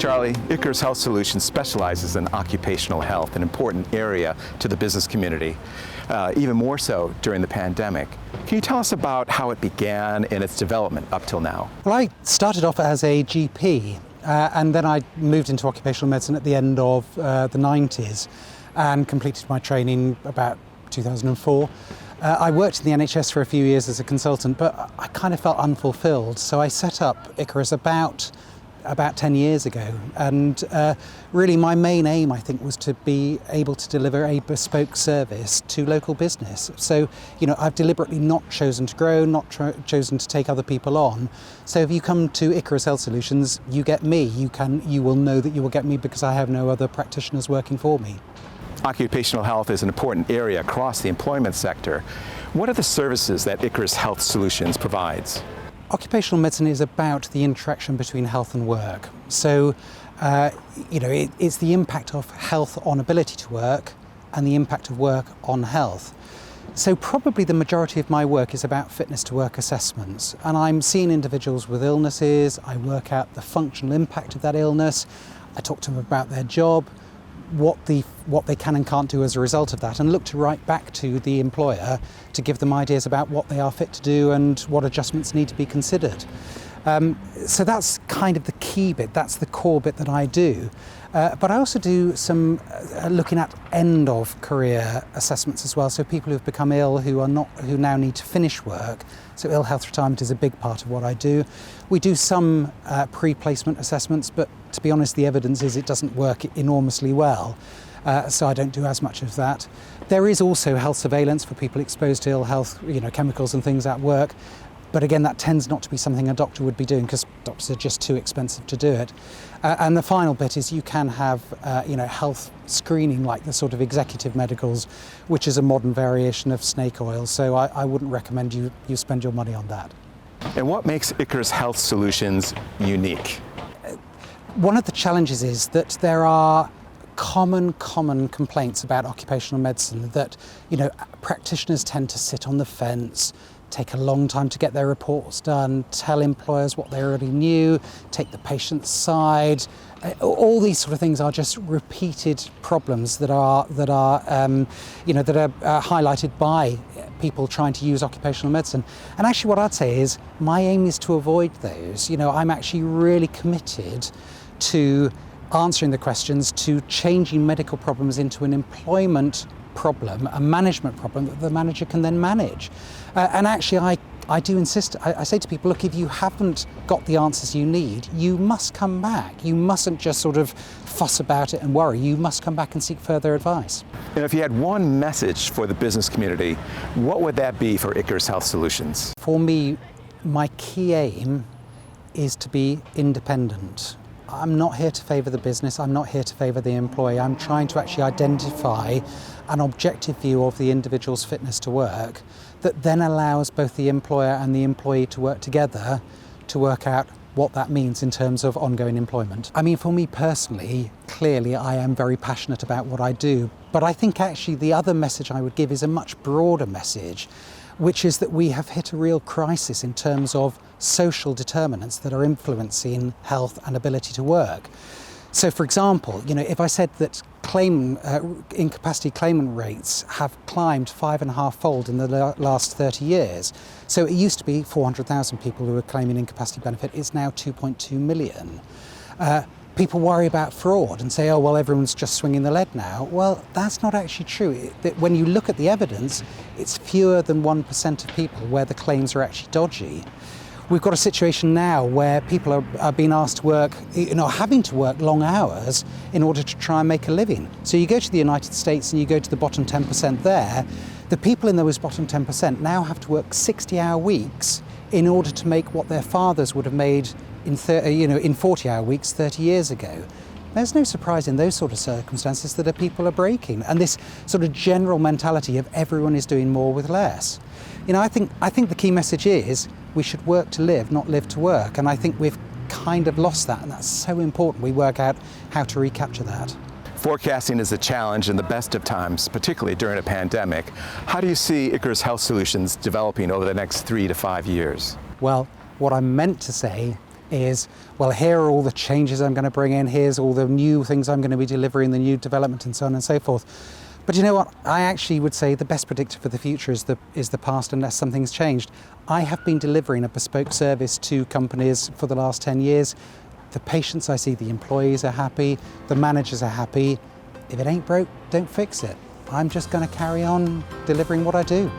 Charlie, Icarus Health Solutions specializes in occupational health, an important area to the business community, even more so during the pandemic. Can you tell us about how it began and its development up till now? Well, I started off as a GP and then I moved into occupational medicine at the end of the 90s and completed my training about 2004. I worked in the NHS for a few years as a consultant, but I kind of felt unfulfilled, so I set up Icarus about 10 years ago, and really my main aim, I think, was to be able to deliver a bespoke service to local business. So, you know, I've deliberately not chosen to grow, not chosen to take other people on. So if you come to Icarus Health Solutions, you get me. You will know that you will get me because I have no other practitioners working for me. Occupational health is an important area across the employment sector. What are the services that Icarus Health Solutions provides? Occupational medicine is about the interaction between health and work. So, it's the impact of health on ability to work and the impact of work on health. So probably the majority of my work is about fitness to work assessments, and I'm seeing individuals with illnesses. I work out the functional impact of that illness. I talk to them about their job, what they can and can't do as a result of that, and look to write back to the employer to give them ideas about what they are fit to do and what adjustments need to be considered. So that's kind of the key bit, that's the core bit that I do. But I also do some looking at end of career assessments as well, so people who've become ill who now need to finish work. So ill health retirement is a big part of what I do. We do some pre-placement assessments, but to be honest, the evidence is it doesn't work enormously well. So I don't do as much of that. There is also health surveillance for people exposed to ill health, chemicals and things at work. But again, that tends not to be something a doctor would be doing because doctors are just too expensive to do it. And the final bit is you can have, health screening, like the sort of executive medicals, which is a modern variation of snake oil. So I wouldn't recommend you spend your money on that. And what makes Icarus Health Solutions unique? One of the challenges is that there are common complaints about occupational medicine that, practitioners tend to sit on the fence, take a long time to get their reports done, tell employers what they already knew, take the patient's side. All these sort of things are just repeated problems that are highlighted by people trying to use occupational medicine. And actually what I'd say is my aim is to avoid those. I'm actually really committed to answering the questions, to changing medical problems into an employment problem, a management problem that the manager can then manage. And actually I do insist, I say to people, look, if you haven't got the answers you need, you must come back. You mustn't just sort of fuss about it and worry. You must come back and seek further advice. And if you had one message for the business community, what would that be for Icarus Health Solutions? For me, my key aim is to be independent. I'm not here to favour the business, I'm not here to favour the employee. I'm trying to actually identify an objective view of the individual's fitness to work that then allows both the employer and the employee to work together to work out what that means in terms of ongoing employment. I mean, for me personally, clearly I am very passionate about what I do, but I think actually the other message I would give is a much broader message, which is that we have hit a real crisis in terms of social determinants that are influencing health and ability to work. So for example, if I said that incapacity claimant rates have climbed 5.5-fold in the last 30 years. So it used to be 400,000 people who were claiming incapacity benefit, it's now 2.2 million. People worry about fraud and say, oh, well, everyone's just swinging the lead now. Well, that's not actually true. When you look at the evidence, it's fewer than 1% of people where the claims are actually dodgy. We've got a situation now where people are being asked to work, having to work long hours in order to try and make a living. So you go to the United States and you go to the bottom 10% there, the people in those bottom 10% now have to work 60-hour weeks in order to make what their fathers would have made in 40-hour weeks 30 years ago. There's no surprise in those sort of circumstances that people are breaking, and this sort of general mentality of everyone is doing more with less. I think the key message is we should work to live, not live to work, and I think we've kind of lost that, and that's so important we work out how to recapture that. Forecasting is a challenge in the best of times, particularly during a pandemic. How do you see Icarus Health Solutions developing over the next 3 to 5 years? Well, what I meant to say is, well, here are all the changes I'm going to bring in, here's all the new things I'm going to be delivering, the new development and so on and so forth. But you know what? I actually would say the best predictor for the future is the past, unless something's changed. I have been delivering a bespoke service to companies for the last 10 years. The patients I see, the employees are happy, the managers are happy. If it ain't broke, don't fix it. I'm just going to carry on delivering what I do.